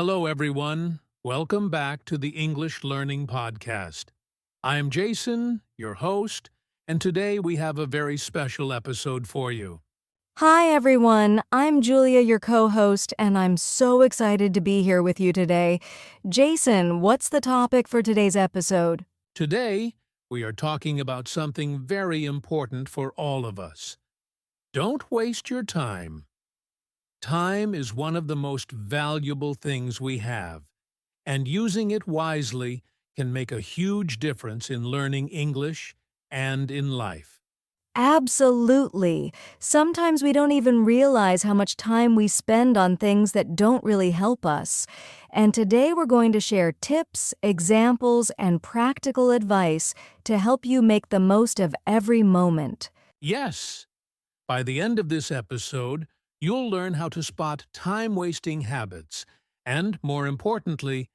Hello, everyone. Welcome back to the English Learning Podcast. I am Jason, your host, and today we have a very special episode for you. Hi, everyone. I'm Julia, your co-host, and I'm so excited to be here with you today. Jason, what's the topic for today's episode? Today, we are talking about something very important for all of us. Don't waste your time. Time is one of the most valuable things we have, and using it wisely can make a huge difference in learning English and in life. Absolutely. Sometimes we don't even realize how much time we spend on things that don't really help us. And today we're going to share tips, examples, and practical advice to help you make the most of every moment. Yes, by the end of this episode, you'll learn how to spot time-wasting habits and, more importantly,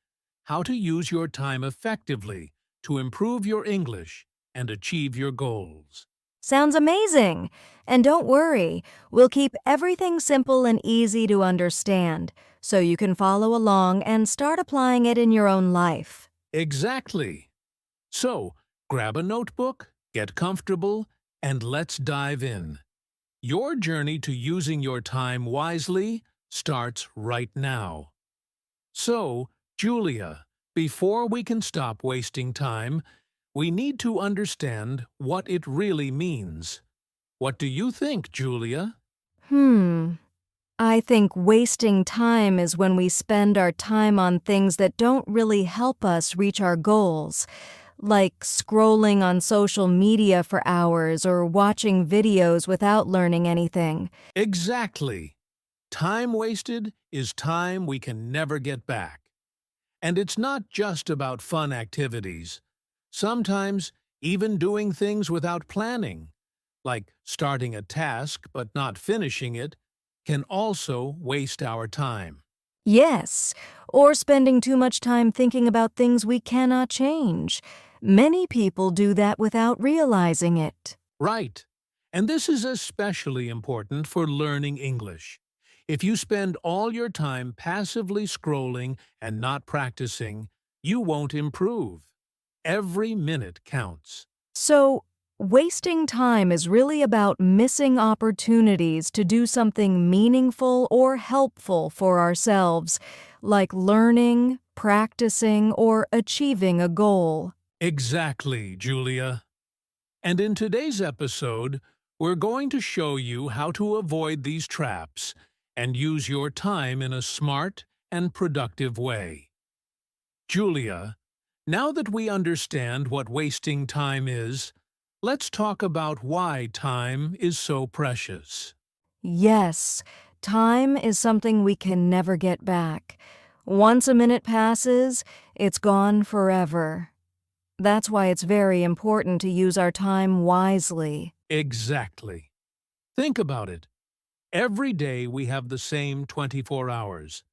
how to use your time effectively to improve your English and achieve your goals. Sounds amazing! And don't worry, we'll keep everything simple and easy to understand, so you can follow along and start applying it in your own life. Exactly. So, grab a notebook, get comfortable, and let's dive in. Your journey to using your time wisely starts right now. So, Julia, before we can stop wasting time, we need to understand what it really means. What do you think, Julia? I think wasting time is when we spend our time on things that don't really help us reach our goals, like scrolling on social media for hours or watching videos without learning anything. Exactly. Time wasted is time we can never get back. And it's not just about fun activities. Sometimes, even doing things without planning, like starting a task but not finishing it, can also waste our time. Yes, or spending too much time thinking about things we cannot change. Many people do that without realizing it. Right. And this is especially important for learning English. If you spend all your time passively scrolling and not practicing, you won't improve. Every minute counts. So, wasting time is really about missing opportunities to do something meaningful or helpful for ourselves, like learning, practicing, or achieving a goal. Exactly, Julia. And in today's episode, we're going to show you how to avoid these traps and use your time in a smart and productive way. Julia, now that we understand what wasting time is, let's talk about why time is so precious. Yes, time is something we can never get back. Once a minute passes, it's gone forever. That's why it's very important to use our time wisely. Exactly. Think about it. Every day we have the same 24 hours.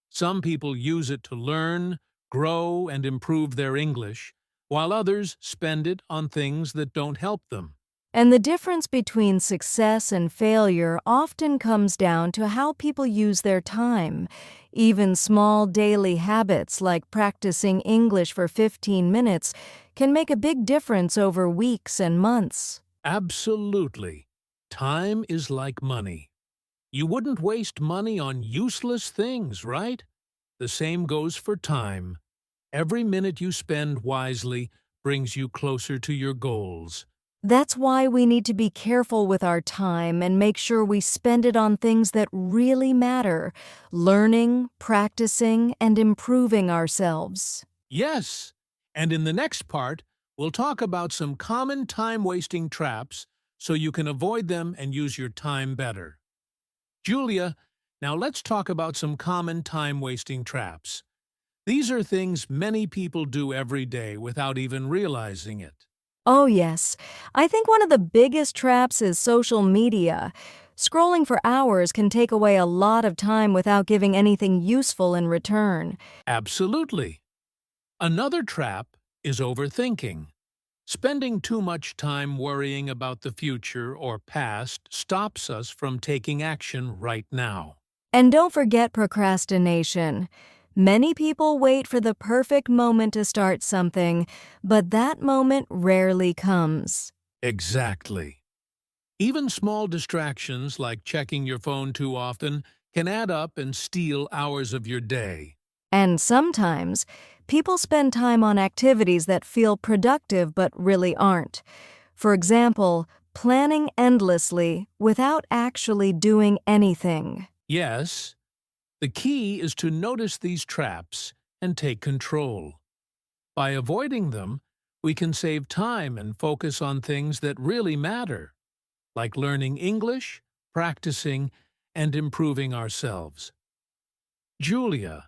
Some people use it to learn, grow, and improve their English, while others spend it on things that don't help them. And the difference between success and failure often comes down to how people use their time. Even small daily habits like practicing English for 15 minutes can make a big difference over weeks and months. Absolutely. Time is like money. You wouldn't waste money on useless things, right? The same goes for time. Every minute you spend wisely brings you closer to your goals. That's why we need to be careful with our time and make sure we spend it on things that really matter, learning, practicing, and improving ourselves. Yes, and in the next part, we'll talk about some common time-wasting traps so you can avoid them and use your time better. Julia, now let's talk about some common time-wasting traps. These are things many people do every day without even realizing it. Oh, yes. I think one of the biggest traps is social media. Scrolling for hours can take away a lot of time without giving anything useful in return. Absolutely. Another trap is overthinking. Spending too much time worrying about the future or past stops us from taking action right now. And don't forget procrastination. Many people wait for the perfect moment to start something, but that moment rarely comes. Exactly. Even small distractions like checking your phone too often can add up and steal hours of your day. And sometimes, people spend time on activities that feel productive but really aren't. For example, planning endlessly without actually doing anything. Yes, the key is to notice these traps and take control. By avoiding them, we can save time and focus on things that really matter, like learning English, practicing, and improving ourselves. Julia,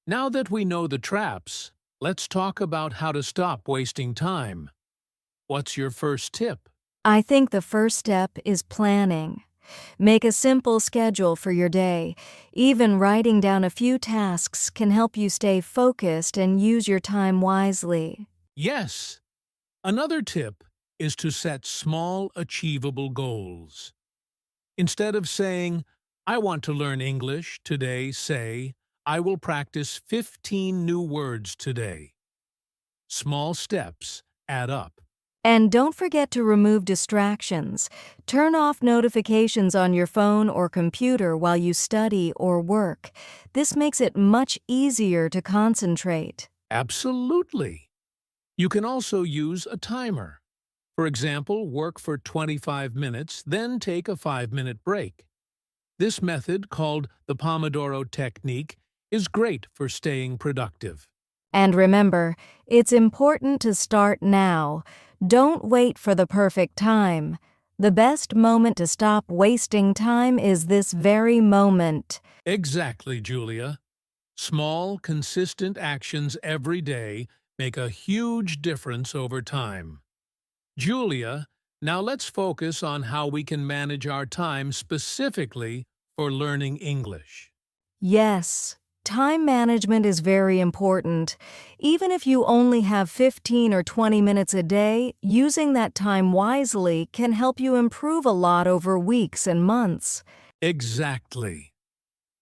now that we know the traps, let's talk about how to stop wasting time. What's your first tip? I think the first step is planning. Make a simple schedule for your day. Even writing down a few tasks can help you stay focused and use your time wisely. Yes. Another tip is to set small, achievable goals. Instead of saying, I want to learn English today, say, I will practice 15 new words today. Small steps add up. And don't forget to remove distractions. Turn off notifications on your phone or computer while you study or work. This makes it much easier to concentrate. Absolutely. You can also use a timer. For example, work for 25 minutes, then take a 5-minute break. This method, called the Pomodoro technique, is great for staying productive. And remember, it's important to start now. Don't wait for the perfect time. The best moment to stop wasting time is this very moment. Exactly, Julia. Small, consistent actions every day make a huge difference over time. Julia, now let's focus on how we can manage our time specifically for learning English. Yes, time management is very important. Even if you only have 15 or 20 minutes a day, using that time wisely can help you improve a lot over weeks and months. Exactly.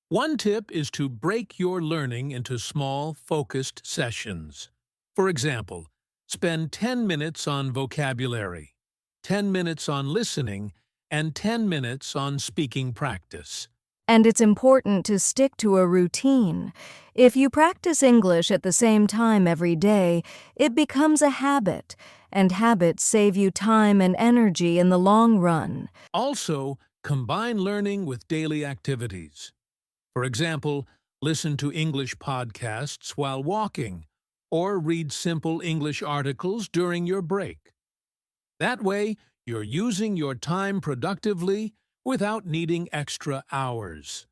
One tip is to break your learning into small, focused sessions. For example, spend 10 minutes on vocabulary, 10 minutes on listening, and 10 minutes on speaking practice. And it's important to stick to a routine. If you practice English at the same time every day, it becomes a habit, and habits save you time and energy in the long run. Also, combine learning with daily activities. For example, listen to English podcasts while walking, or read simple English articles during your break. That way, you're using your time productively without needing extra hours.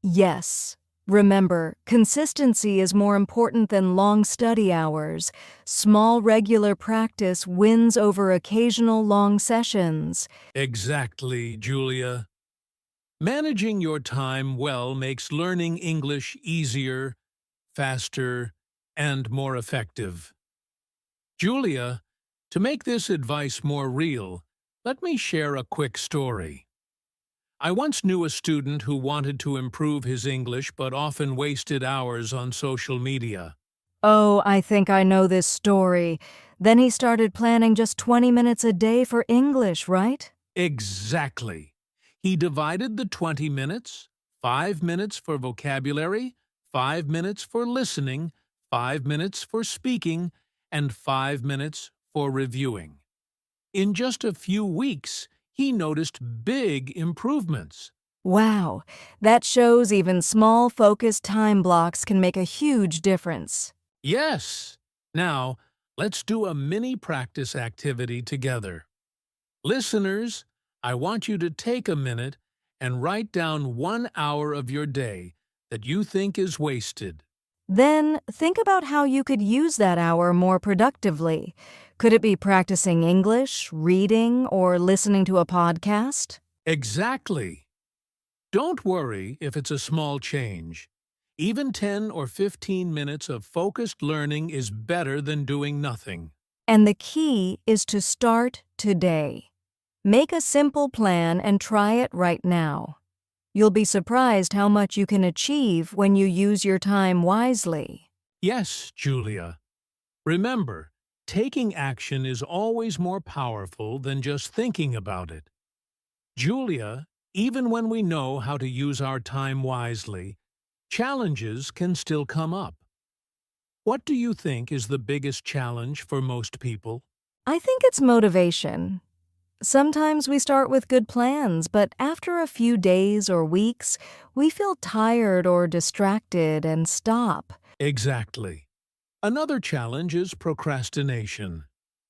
Yes. Remember, consistency is more important than long study hours. Small, regular practice wins over occasional long sessions. Exactly, Julia. Managing your time well makes learning English easier, faster, and more effective. Julia, to make this advice more real, let me share a quick story. I once knew a student who wanted to improve his English but often wasted hours on social media. Oh, I think I know this story. Then he started planning just 20 minutes a day for English, right? Exactly. He divided the 20 minutes, 5 minutes for vocabulary, 5 minutes for listening, 5 minutes for speaking, and 5 minutes for reviewing. In just a few weeks, he noticed big improvements. Wow, that shows even small, focused time blocks can make a huge difference. Yes! Now, let's do a mini practice activity together. Listeners, I want you to take a minute and write down 1 hour of your day that you think is wasted. Then think about how you could use that hour more productively. Could it be practicing English, reading, or listening to a podcast? Exactly. Don't worry if it's a small change. Even 10 or 15 minutes of focused learning is better than doing nothing. And the key is to start today. Make a simple plan and try it right now. You'll be surprised how much you can achieve when you use your time wisely. Yes, Julia. Remember, taking action is always more powerful than just thinking about it. Julia, even when we know how to use our time wisely, challenges can still come up. What do you think is the biggest challenge for most people? I think it's motivation. Sometimes we start with good plans, but after a few days or weeks, we feel tired or distracted and stop. Exactly. Another challenge is procrastination.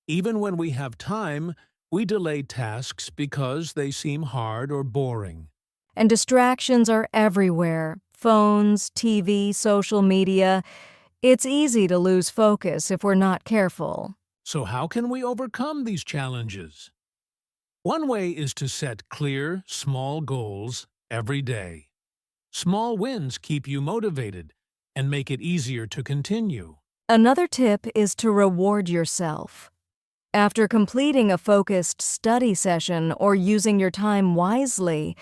Even when we have time, we delay tasks because they seem hard or boring. And distractions are everywhere. Phones, TV, social media. It's easy to lose focus if we're not careful. So how can we overcome these challenges? One way is to set clear, small goals every day. Small wins keep you motivated and make it easier to continue. Another tip is to reward yourself. After completing a focused study session or using your time wisely,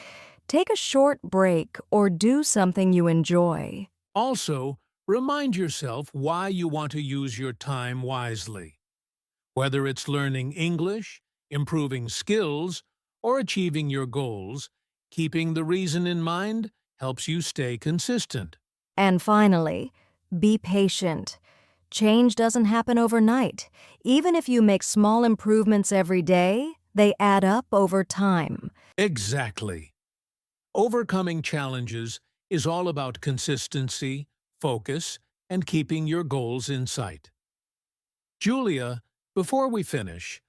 take a short break or do something you enjoy. Also, remind yourself why you want to use your time wisely. Whether it's learning English, improving skills, or achieving your goals, keeping the reason in mind helps you stay consistent. And finally, be patient. Change doesn't happen overnight. Even if you make small improvements every day, they add up over time. Exactly. Overcoming challenges is all about consistency, focus, and keeping your goals in sight. Julia, before we finish,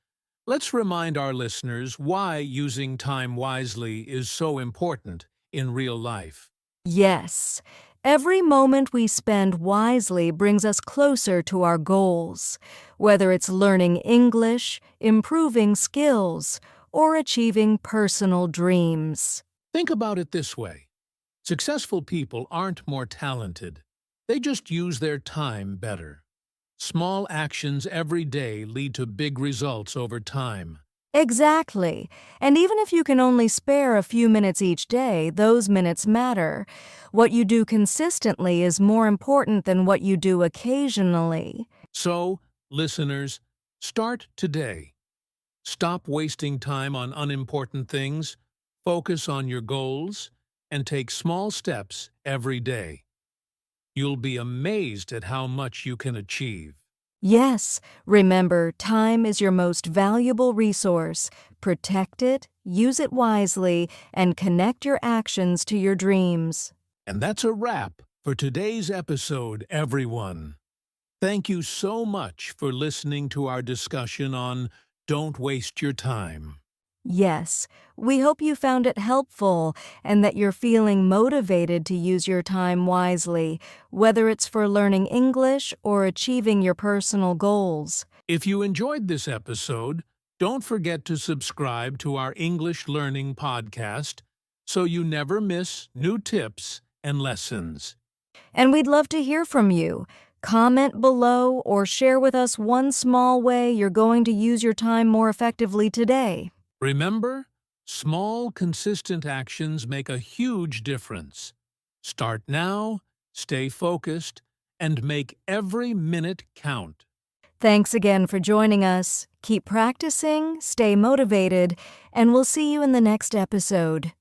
let's remind our listeners why using time wisely is so important in real life. Yes, every moment we spend wisely brings us closer to our goals, whether it's learning English, improving skills, or achieving personal dreams. Think about it this way. Successful people aren't more talented. They just use their time better. Small actions every day lead to big results over time. Exactly. And even if you can only spare a few minutes each day, those minutes matter. What you do consistently is more important than what you do occasionally. So, listeners, start today. Stop wasting time on unimportant things, focus on your goals, and take small steps every day. You'll be amazed at how much you can achieve. Yes, remember, time is your most valuable resource. Protect it, use it wisely, and connect your actions to your dreams. And that's a wrap for today's episode, everyone. Thank you so much for listening to our discussion on Don't Waste Your Time. Yes, we hope you found it helpful and that you're feeling motivated to use your time wisely, whether it's for learning English or achieving your personal goals. If you enjoyed this episode, don't forget to subscribe to our English Learning Podcast so you never miss new tips and lessons. And we'd love to hear from you. Comment below or share with us one small way you're going to use your time more effectively today. Remember, small, consistent actions make a huge difference. Start now, stay focused, and make every minute count. Thanks again for joining us. Keep practicing, stay motivated, and we'll see you in the next episode.